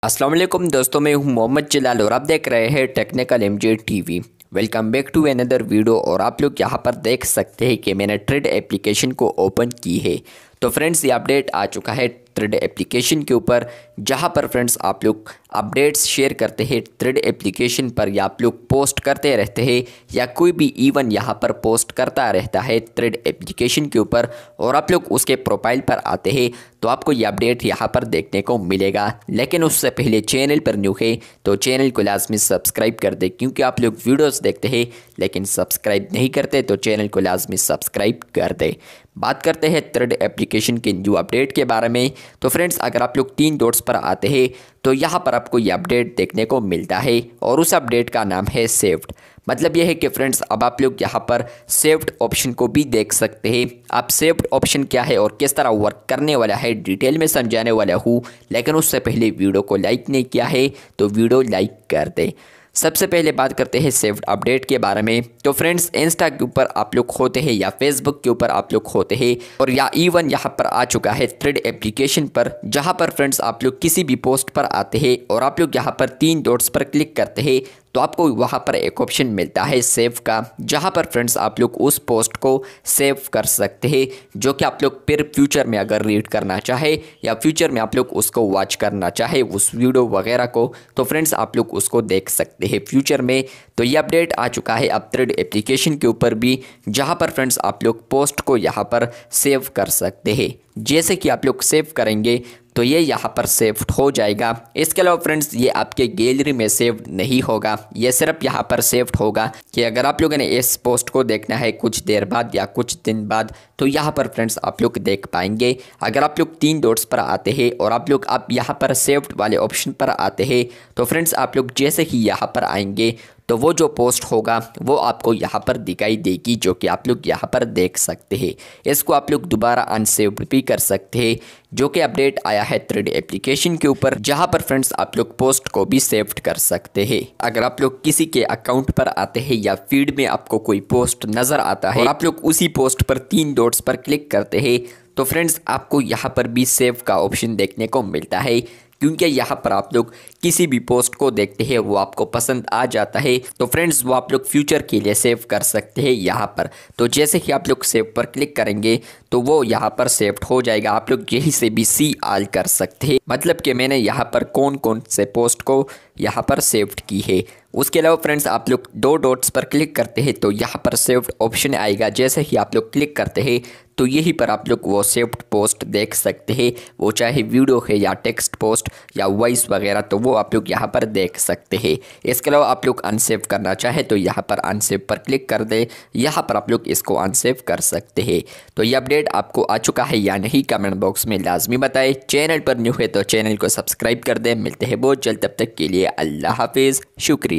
अस्सलाम वालेकुम दोस्तों, मैं हूं मोहम्मद जलाल और आप देख रहे हैं technical MJ TV. Welcome back to another video. और आप लोग यहां पर देख सकते हैं कि मैंने ट्रेड एप्लीकेशन को ओपन की है। तो फ्रेंड्स, ये अपडेट आ चुका है थ्रेड एप्लीकेशन के ऊपर, जहां पर फ्रेंड्स आप लोग अपडेट्स शेयर करते हैं थ्रेड एप्लीकेशन पर, या आप लोग पोस्ट करते रहते हैं, या कोई भी इवन यहां पर पोस्ट करता रहता है थ्रेड एप्लीकेशन के ऊपर, और आप लोग उसके प्रोफाइल पर आते हैं तो आपको ये अपडेट यहां पर देखने को मिलेगा। लेकिन उससे पहले चैनल पर न्यू है तो चैनल को लाजमी सब्सक्राइब कर दे, क्योंकि आप लोग वीडियोस देखते हैं लेकिन सब्सक्राइब नहीं करते, तो चैनल को लाजमी सब्सक्राइब कर दे। बात करते हैं थ्रेड एप्लीकेशन के न्यू अपडेट के बारे में। तो फ्रेंड्स, अगर आप लोग 3 डॉट्स पर आते हैं तो यहाँ पर आपको ये अपडेट देखने को मिलता है, और उस अपडेट का नाम है सेव्ड। मतलब यह है कि फ्रेंड्स, अब आप लोग यहाँ पर सेव्ड ऑप्शन को भी देख सकते हैं। आप सेव्ड ऑप्शन क्या है और किस तरह वर्क करने वाला है डिटेल में समझाने वाला हूँ। लेकिन उससे पहले वीडियो को लाइक नहीं किया है तो वीडियो लाइक कर दे। सबसे पहले बात करते हैं सेव्ड अपडेट के बारे में। तो फ्रेंड्स, इंस्टा के ऊपर आप लोग होते हैं या फेसबुक के ऊपर आप लोग होते हैं, और या इवन यहाँ पर आ चुका है थ्रेड एप्लीकेशन पर, जहाँ पर फ्रेंड्स आप लोग किसी भी पोस्ट पर आते हैं और आप लोग यहाँ पर 3 डॉट्स पर क्लिक करते हैं तो आपको वहाँ पर एक ऑप्शन मिलता है सेव का, जहाँ पर फ्रेंड्स आप लोग उस पोस्ट को सेव कर सकते हैं, जो कि आप लोग फिर फ्यूचर में अगर रीड करना चाहे या फ्यूचर में आप लोग उसको वॉच करना चाहे उस वीडियो वगैरह को, तो फ्रेंड्स आप लोग उसको देख सकते हैं फ्यूचर में। तो ये अपडेट आ चुका है अब थ्रेड एप्लीकेशन के ऊपर भी, जहाँ पर फ्रेंड्स आप लोग पोस्ट को यहाँ पर सेव कर सकते हैं। जैसे कि आप लोग सेव करेंगे तो ये यहाँ पर सेव हो जाएगा। इसके अलावा फ्रेंड्स, ये आपके गैलरी में सेव नहीं होगा, ये सिर्फ यहाँ पर सेव होगा कि अगर आप लोगों ने इस पोस्ट को देखना है कुछ देर बाद या कुछ दिन बाद, तो यहाँ पर फ्रेंड्स आप लोग देख पाएंगे। अगर आप लोग 3 डॉट्स पर आते हैं और आप लोग अब यहाँ पर सेव्ड वाले ऑप्शन पर आते हैं, तो फ्रेंड्स आप लोग जैसे ही यहाँ पर आएंगे तो वो जो पोस्ट होगा वो आपको यहाँ पर दिखाई देगी, जो कि आप लोग यहाँ पर देख सकते हैं। इसको आप लोग दोबारा अनसेव्ड भी कर सकते हैं, जो कि अपडेट आया है थ्रेड एप्लीकेशन के ऊपर, जहाँ पर फ्रेंड्स आप लोग पोस्ट को भी सेव्ड कर सकते हैं। अगर आप लोग किसी के अकाउंट पर आते हैं या फीड में आपको कोई पोस्ट नज़र आता है और आप लोग उसी पोस्ट पर 3 डॉट्स पर क्लिक करते हैं, तो फ्रेंड्स आपको यहाँ पर भी सेव का ऑप्शन देखने को मिलता है, क्योंकि यहाँ पर आप लोग किसी भी पोस्ट को देखते हैं वो आपको पसंद आ जाता है, तो फ्रेंड्स वो आप लोग फ्यूचर के लिए सेव कर सकते हैं यहाँ पर। तो जैसे ही आप लोग सेव पर क्लिक करेंगे तो वो यहाँ पर सेव हो जाएगा। आप लोग यहीं से भी सी ऑल कर सकते हैं, मतलब कि मैंने यहाँ पर कौन कौन से पोस्ट को यहाँ पर सेव्ड की है। उसके अलावा फ्रेंड्स, आप लोग 2 डॉट्स पर क्लिक करते हैं तो यहाँ पर सेव्ड ऑप्शन आएगा। जैसे ही आप लोग क्लिक करते हैं तो यहीं पर आप लोग वो सेव्ड पोस्ट देख सकते हैं, वो चाहे वीडियो है या टेक्स्ट पोस्ट या वॉइस वगैरह, तो वो आप लोग यहाँ पर देख सकते हैं। इसके अलावा आप लोग अनसेव करना चाहे तो यहाँ पर अनसेव पर क्लिक कर दे, यहाँ पर आप लोग इसको अनसेव कर सकते हैं। तो ये अपडेट आपको आ चुका है या नहीं, कमेंट बॉक्स में लाजमी बताएं। चैनल पर न्यू है तो चैनल को सब्सक्राइब कर दें। मिलते हैं बहुत जल्द, तब तक के लिए अल्लाह हाफिज़, शुक्रिया।